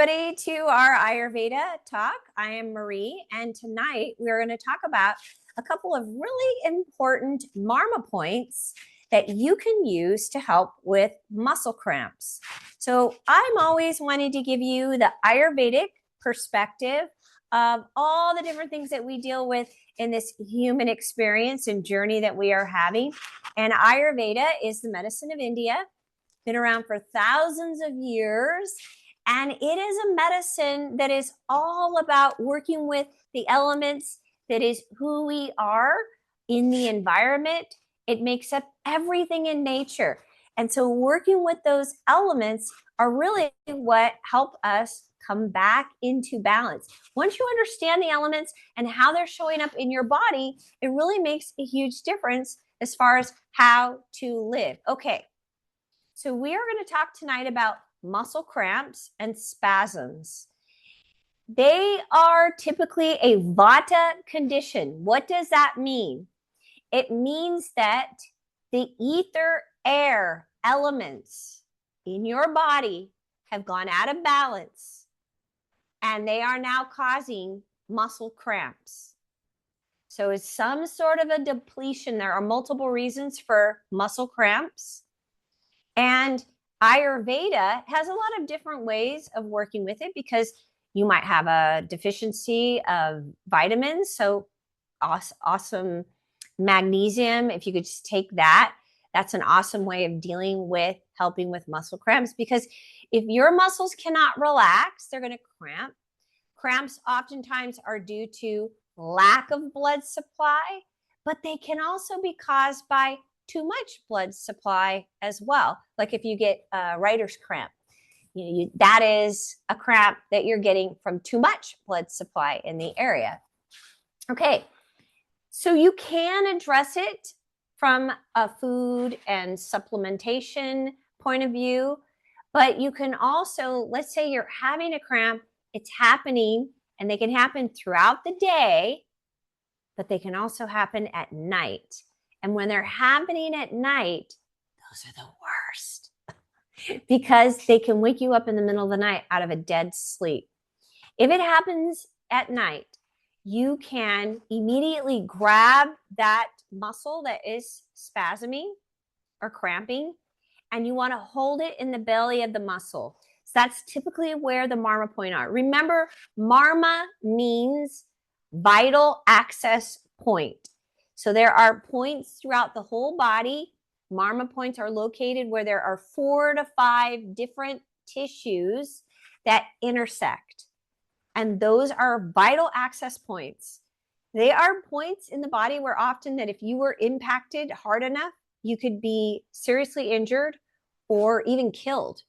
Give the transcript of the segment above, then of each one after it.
everybody to our Ayurveda talk. I am Marie, and tonight we're going to talk about a couple of really important marma points that you can use to help with muscle cramps. So I'm always wanting to give you the Ayurvedic perspective of all the different things that we deal with in this human experience and journey that we are having. And Ayurveda is the medicine of India, been around for thousands of years. And it is a medicine that is all about working with the elements, that is who we are in the environment. It makes up everything in nature. And so working with those elements are really what help us come back into balance. Once you understand the elements and how they're showing up in your body, it really makes a huge difference as far as how to live. Okay, so we are going to talk tonight about muscle cramps and spasms. They are typically a vata condition. What does that mean? It means that the ether air elements in your body have gone out of balance, and they are now causing muscle cramps. So it's some sort of a depletion. There are multiple reasons for muscle cramps. And Ayurveda has a lot of different ways of working with it, because you might have a deficiency of vitamins. So awesome magnesium, if you could just take that, that's an awesome way of dealing with helping with muscle cramps. Because if your muscles cannot relax, they're going to cramp. Cramps oftentimes are due to lack of blood supply, but they can also be caused by too much blood supply as well. Like if you get a writer's cramp, that is a cramp that you're getting from too much blood supply in the area. Okay, so you can address it from a food and supplementation point of view, but you can also, let's say you're having a cramp, it's happening, and they can happen throughout the day, but they can also happen at night. And when they're happening at night, those are the worst because they can wake you up in the middle of the night out of a dead sleep. If it happens at night, you can immediately grab that muscle that is spasming or cramping, and you want to hold it in the belly of the muscle. So that's typically where the marma point are. Remember, marma means vital access point. So there are points throughout the whole body. Marma points are located where there are 4 to 5 different tissues that intersect. And those are vital access points. They are points in the body where often that if you were impacted hard enough, you could be seriously injured or even killed.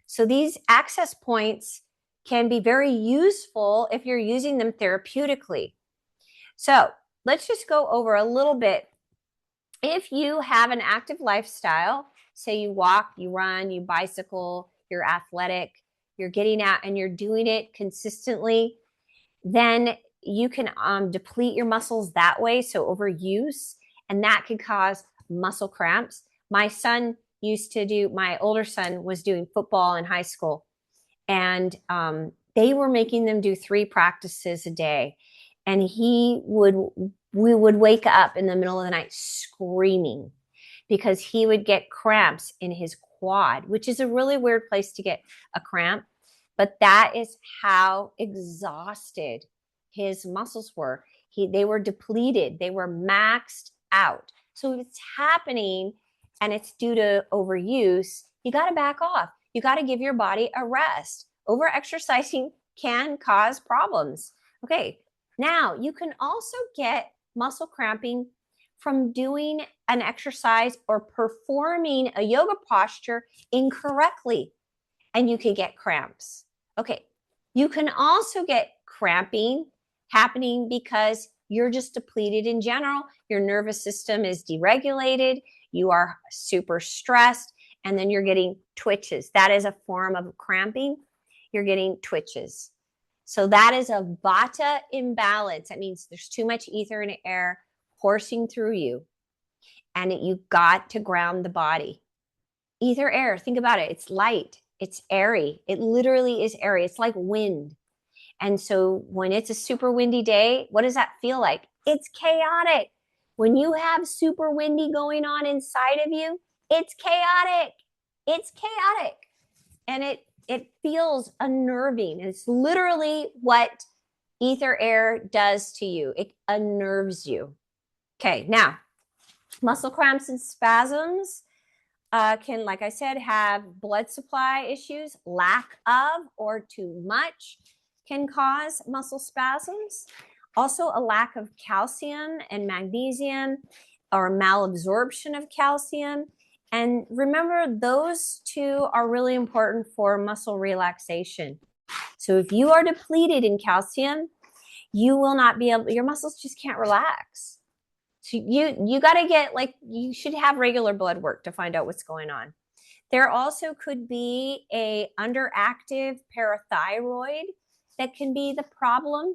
So these access points can be very useful if you're using them therapeutically. So let's just go over a little bit. If you have an active lifestyle, say you walk, you run, you bicycle, you're athletic, you're getting out and you're doing it consistently, then you can deplete your muscles that way. So overuse, and that can cause muscle cramps. My older son was doing football in high school, and they were making them do 3 practices a day. And we would wake up in the middle of the night screaming because he would get cramps in his quad, which is a really weird place to get a cramp. But that is how exhausted his muscles were. They were depleted. They were maxed out. So if it's happening and it's due to overuse, you got to back off. You got to give your body a rest. Over-exercising can cause problems. Okay. Now, you can also get muscle cramping from doing an exercise or performing a yoga posture incorrectly, and you can get cramps. Okay, you can also get cramping happening because you're just depleted in general. Your nervous system is deregulated. You are super stressed, and then you're getting twitches. That is a form of cramping. You're getting twitches. So that is a vata imbalance. That means there's too much ether and air coursing through you, and you've got to ground the body. Ether, air, think about it. It's light. It's airy. It literally is airy. It's like wind. And so when it's a super windy day, what does that feel like? It's chaotic. When you have super windy going on inside of you, it's chaotic. It's chaotic. And it feels unnerving. It's literally what ether air does to you. It unnerves you. Okay, now muscle cramps and spasms can, like I said, have blood supply issues. Lack of or too much can cause muscle spasms. Also, a lack of calcium and magnesium or malabsorption of calcium. And remember, those two are really important for muscle relaxation. So if you are depleted in calcium, you will not be able, your muscles just can't relax. So you got to get, like, you should have regular blood work to find out what's going on. There also could be a underactive parathyroid that can be the problem.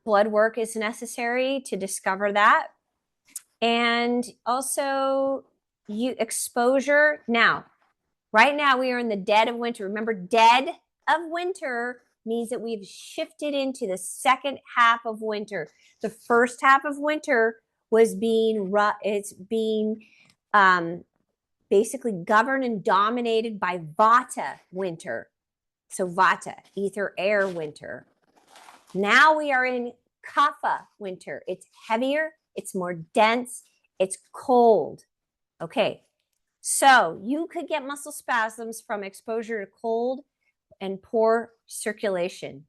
Blood work is necessary to discover that. And also exposure. Now, right now we are in the dead of winter. Remember, dead of winter means that we've shifted into the second half of winter. The first half of winter was being basically governed and dominated by Vata winter. So Vata, ether air winter. Now we are in Kapha winter. It's heavier, it's more dense, it's cold. Okay, so you could get muscle spasms from exposure to cold and poor circulation.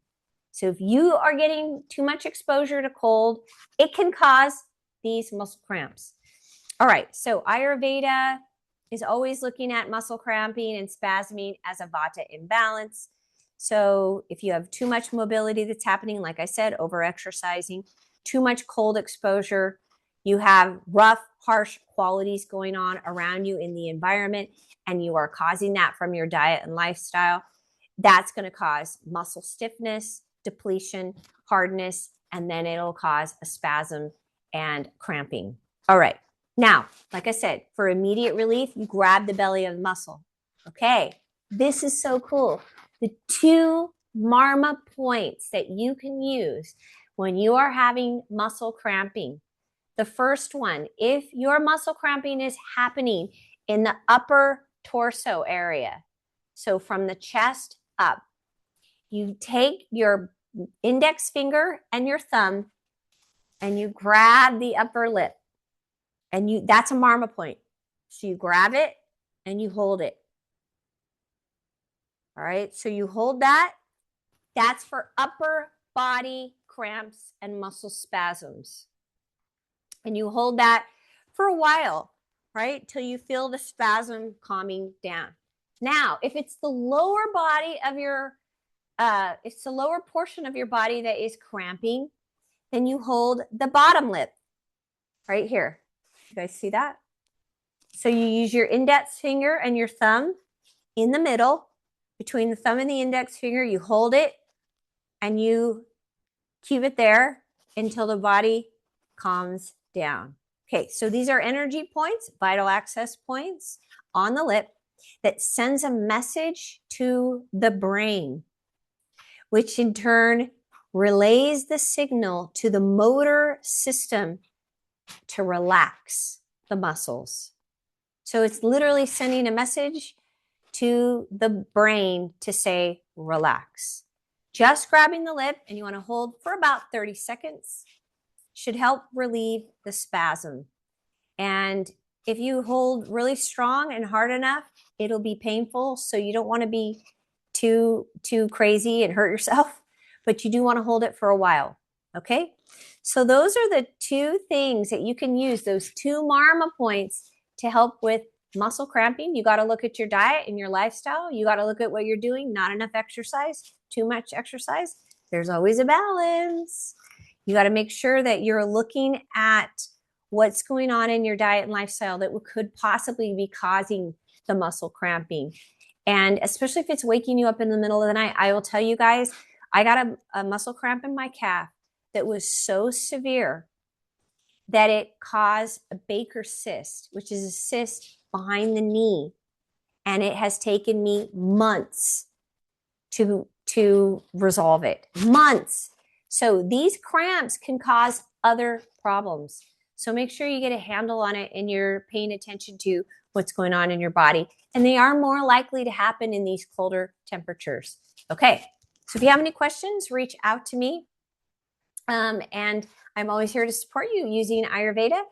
So if you are getting too much exposure to cold, it can cause these muscle cramps. All right, so Ayurveda is always looking at muscle cramping and spasming as a Vata imbalance. So if you have too much mobility that's happening, like I said, over-exercising, too much cold exposure, you have rough, harsh qualities going on around you in the environment, and you are causing that from your diet and lifestyle, that's going to cause muscle stiffness, depletion, hardness, and then it'll cause a spasm and cramping. All right. Now, like I said, for immediate relief, you grab the belly of the muscle. Okay. This is so cool. The 2 marma points that you can use when you are having muscle cramping. The first one, if your muscle cramping is happening in the upper torso area, so from the chest up, you take your index finger and your thumb and you grab the upper lip, and that's a marma point. So you grab it and you hold it. All right, so you hold that. That's for upper body cramps and muscle spasms. And you hold that for a while, right? Till you feel the spasm calming down. Now, if it's the lower body of your, it's the lower portion of your body that is cramping, then you hold the bottom lip right here. You guys see that? So you use your index finger and your thumb in the middle. Between the thumb and the index finger, you hold it and you keep it there until the body calms down. Okay, so these are energy points, vital access points on the lip that sends a message to the brain, which in turn relays the signal to the motor system to relax the muscles. So it's literally sending a message to the brain to say, relax. Just grabbing the lip, and you want to hold for about 30 seconds, should help relieve the spasm. And if you hold really strong and hard enough, it'll be painful. So you don't want to be too crazy and hurt yourself, but you do want to hold it for a while. Okay. So those are the 2 things that you can use, those 2 marma points to help with muscle cramping. You got to look at your diet and your lifestyle. You got to look at what you're doing. Not enough exercise, too much exercise. There's always a balance. You got to make sure that you're looking at what's going on in your diet and lifestyle that could possibly be causing the muscle cramping. And especially if it's waking you up in the middle of the night, I will tell you guys, I got a muscle cramp in my calf that was so severe that it caused a Baker's cyst, which is a cyst behind the knee. and it has taken me months to resolve it. Months. So these cramps can cause other problems. So make sure you get a handle on it and you're paying attention to what's going on in your body. And they are more likely to happen in these colder temperatures. Okay. So if you have any questions, reach out to me. And I'm always here to support you using Ayurveda